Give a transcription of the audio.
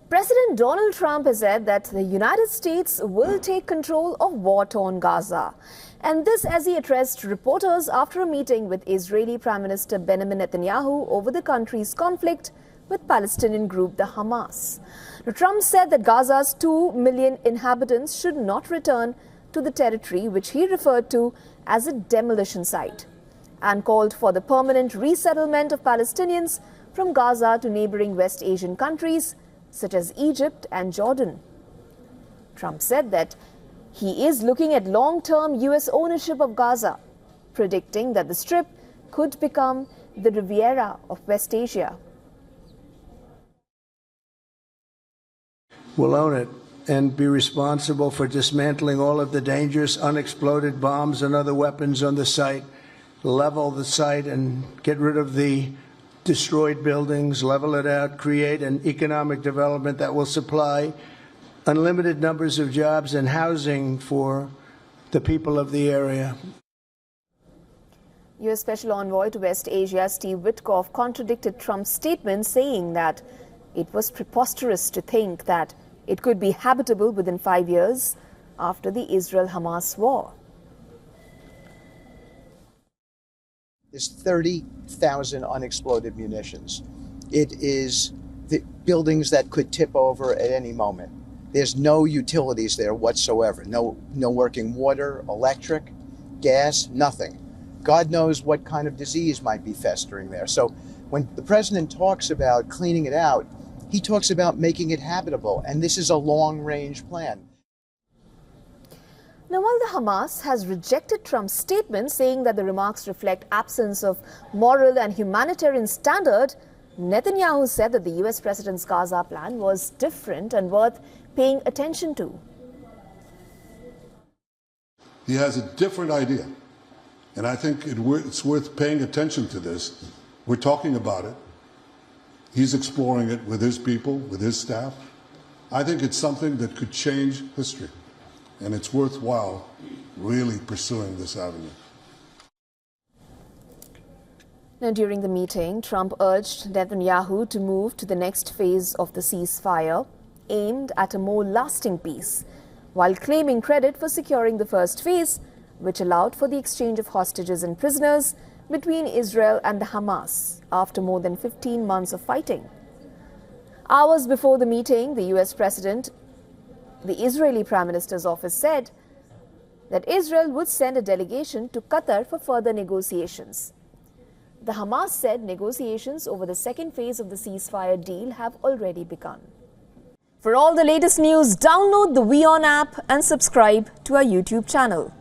President Donald Trump has said that the United States will take control of war-torn Gaza. And this as he addressed reporters after a meeting with Israeli Prime Minister Benjamin Netanyahu over the country's conflict with Palestinian group the Hamas. Now, Trump said that Gaza's 2 million inhabitants should not return to the territory which he referred to as a demolition site, and called for the permanent resettlement of Palestinians from Gaza to neighboring West Asian countries such as Egypt and Jordan. Trump said that he is looking at long-term U.S. ownership of Gaza, predicting that the Strip could become the Riviera of West Asia. We'll own it and be responsible for dismantling all of the dangerous unexploded bombs and other weapons on the site, level the site and get rid of the destroyed buildings, level it out, create an economic development that will supply unlimited numbers of jobs and housing for the people of the area. U.S. Special Envoy to West Asia Steve Witkoff contradicted Trump's statement, saying that it was preposterous to think that it could be habitable within 5 years after the Israel-Hamas war. There's 30,000 unexploded munitions. It is the buildings that could tip over at any moment. There's no utilities there whatsoever. No working water, electric, gas, nothing. God knows what kind of disease might be festering there. So when the president talks about cleaning it out, he talks about making it habitable, and this is a long-range plan. Now, while the Hamas has rejected Trump's statement, saying that the remarks reflect absence of moral and humanitarian standard, Netanyahu said that the U.S. president's Gaza plan was different and worth paying attention to. He has a different idea, and I think it's worth paying attention to this. We're talking about it. He's exploring it with his people, with his staff. I think it's something that could change history. And it's worthwhile really pursuing this avenue. Now, during the meeting, Trump urged Netanyahu to move to the next phase of the ceasefire, aimed at a more lasting peace, while claiming credit for securing the first phase, which allowed for the exchange of hostages and prisoners between Israel and the Hamas after more than 15 months of fighting. Hours before the meeting, the U.S. President, the Israeli Prime Minister's office said that Israel would send a delegation to Qatar for further negotiations. The Hamas said negotiations over the second phase of the ceasefire deal have already begun. For all the latest news, download the WION app and subscribe to our YouTube channel.